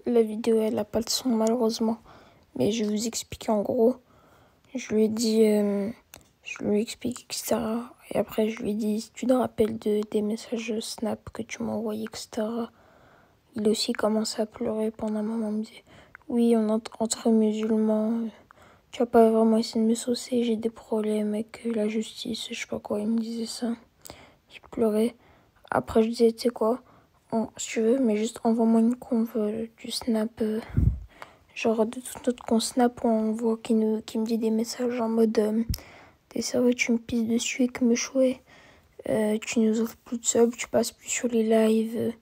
la vidéo, elle a pas de son malheureusement. Mais je vais vous expliquer en gros. Je lui ai dit, je lui ai expliqué, etc. Et après, je lui ai dit, si tu te rappelles des messages Snap que tu m'as envoyés, etc. Il a aussi commencé à pleurer pendant un moment. Il me disait, oui, on est entre musulmans. Tu vas pas vraiment essayer de me saucer. J'ai des problèmes avec la justice. Je sais pas quoi. Il me disait ça. Il pleurait. Après, je disais, tu sais quoi, si tu veux, mais juste envoie-moi une conve du Snap. Genre de tout notre compte Snap où on voit qui me dit des messages en mode t'es sérieux, tu me pisses dessus et que me chouais. Tu nous offres plus de sub, tu passes plus sur les lives,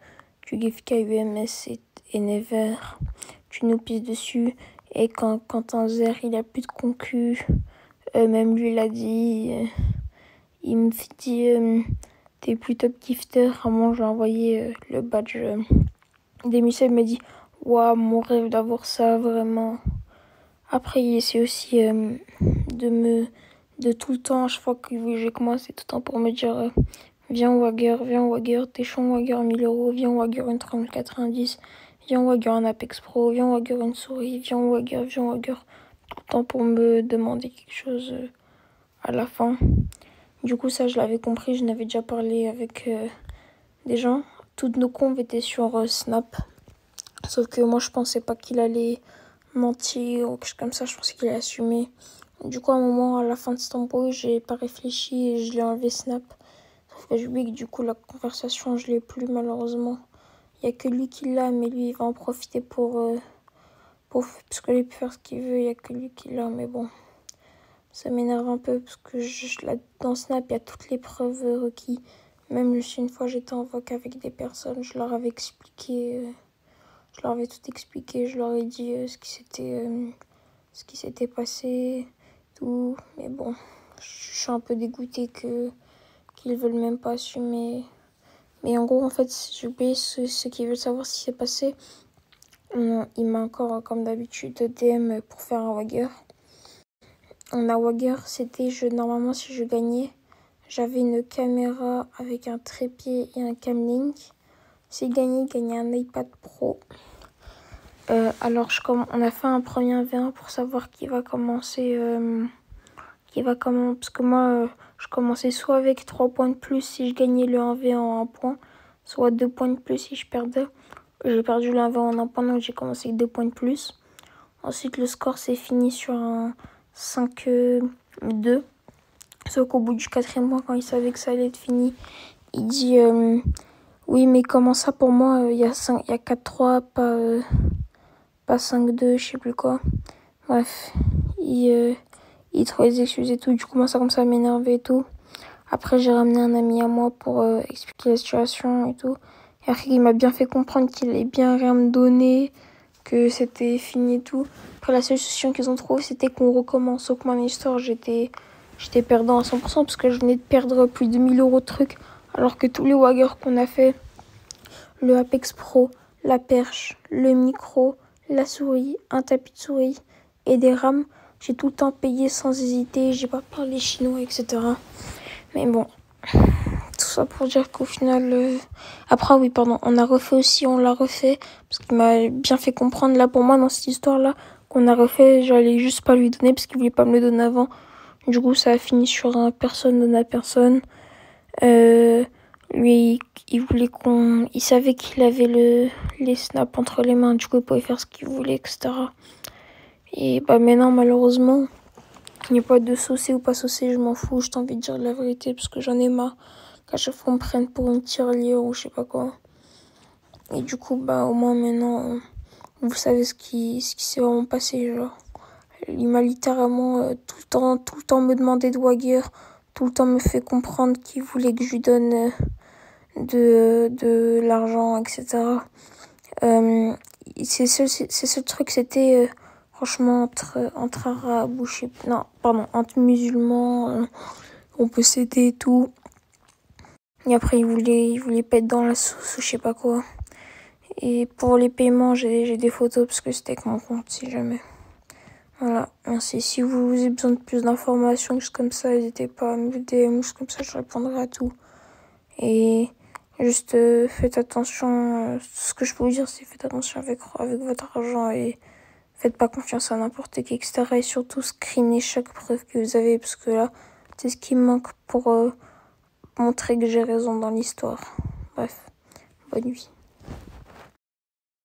tu gives KUMS et Never, tu nous pisses dessus. Et quand un Zer il a plus de concu, même lui il a dit, il me dit t'es plus top gifter. À moi j'ai envoyé le badge d'Emicel, il m'a dit waouh, mon rêve d'avoir ça vraiment. Après il essaie aussi de tout le temps, à chaque fois que j'ai commencé tout le temps pour me dire viens Wagger, t'es chaud Wagger 1000 €, viens Wagger une 3090, viens Wagger un Apex Pro, viens Wagger une souris, viens Wagger, tout le temps pour me demander quelque chose à la fin. Du coup ça je l'avais compris, je n'avais déjà parlé avec des gens. Toutes nos conves étaient sur Snap, sauf que moi je pensais pas qu'il allait mentir ou quelque chose comme ça, je pensais qu'il allait assumer. Du coup, à un moment, à la fin de cet embrouille, j'ai pas réfléchi et je l'ai enlevé Snap. Sauf que j'ai oublié que du coup, la conversation, je l'ai plus malheureusement. Il y a que lui qui l'a, mais lui, il va en profiter parce que lui peut faire ce qu'il veut. Il y a que lui qui l'a, mais bon, ça m'énerve un peu parce que dans Snap, il y a toutes les preuves requises. Même si une fois j'étais en voc avec des personnes, je leur avais expliqué, je leur avais tout expliqué, je leur ai dit ce qui s'était passé. Tout, mais bon, je suis un peu dégoûtée qu'ils veulent même pas assumer. Mais en gros, en fait, j'ai oublié ce qu'ils veulent savoir ce qui s'est passé. Il m'a encore, comme d'habitude, DM pour faire un Wagger. On a Wagger, c'était normalement si je gagnais, j'avais une caméra avec un trépied et un camlink. Si je gagnais un iPad Pro. Alors on a fait un premier 1v1 pour savoir qui va commencer. Parce que moi, je commençais soit avec 3 points de plus si je gagnais le 1v1 en 1 point, soit 2 points de plus si je perdais. J'ai perdu le 1v1 en 1 point, donc j'ai commencé avec 2 points de plus. Ensuite, le score s'est fini sur un 5-2. Sauf qu'au bout du 4e point, quand il savait que ça allait être fini, il dit oui, mais comment ça pour moi, il y a 4-3, pas 5-2, je sais plus quoi. Bref, il trouvait des excuses et tout. Du coup, moi, ça commence à m'énerver et tout. Après, j'ai ramené un ami à moi pour expliquer la situation et tout. Et après, il m'a bien fait comprendre qu'il allait bien rien me donner, que c'était fini et tout. Après, la seule solution qu'ils ont trouvée, c'était qu'on recommence. Sauf que moi, mon histoire, j'étais perdant à 100% parce que je venais de perdre plus de 1000 € de trucs. Alors que tous les waggers qu'on a fait, le Apex Pro, la perche, le micro, la souris, un tapis de souris et des rames, j'ai tout le temps payé sans hésiter, j'ai pas parlé chinois, etc. Mais bon, tout ça pour dire qu'au final... Après, oui, pardon, on l'a refait, parce qu'il m'a bien fait comprendre, là, pour moi, dans cette histoire-là, qu'on a refait, j'allais juste pas lui donner, parce qu'il voulait pas me le donner avant. Du coup, ça a fini sur un personne donne à personne. Lui, il savait qu'il avait les snaps entre les mains, du coup, il pouvait faire ce qu'il voulait, etc. Et bah maintenant, malheureusement, il n'y a pas de saucé ou pas saucé, je m'en fous, j'ai envie de dire la vérité, parce que j'en ai marre qu'à chaque fois on me prenne pour une tirelire ou je sais pas quoi. Et du coup, bah au moins maintenant, vous savez ce qui s'est vraiment passé, genre. Il m'a littéralement tout le temps me demandé de Wagger, tout le temps me fait comprendre qu'il voulait que je lui donne de l'argent, etc. C'est ce truc, c'était franchement entre arabes ou entre musulmans, on peut s'aider et tout. Et après, il voulait pas être dans la sauce ou je sais pas quoi. Et pour les paiements, j'ai des photos parce que c'était avec mon compte si jamais. Voilà, merci. Si vous avez besoin de plus d'informations, juste comme ça, n'hésitez pas à me DM, juste comme ça, je répondrai à tout. Et Juste faites attention. Ce que je peux vous dire, c'est faites attention avec votre argent et faites pas confiance à n'importe qui, etc. Et surtout, screenez chaque preuve que vous avez, parce que là, c'est ce qui me manque pour montrer que j'ai raison dans l'histoire. Bref, bonne nuit.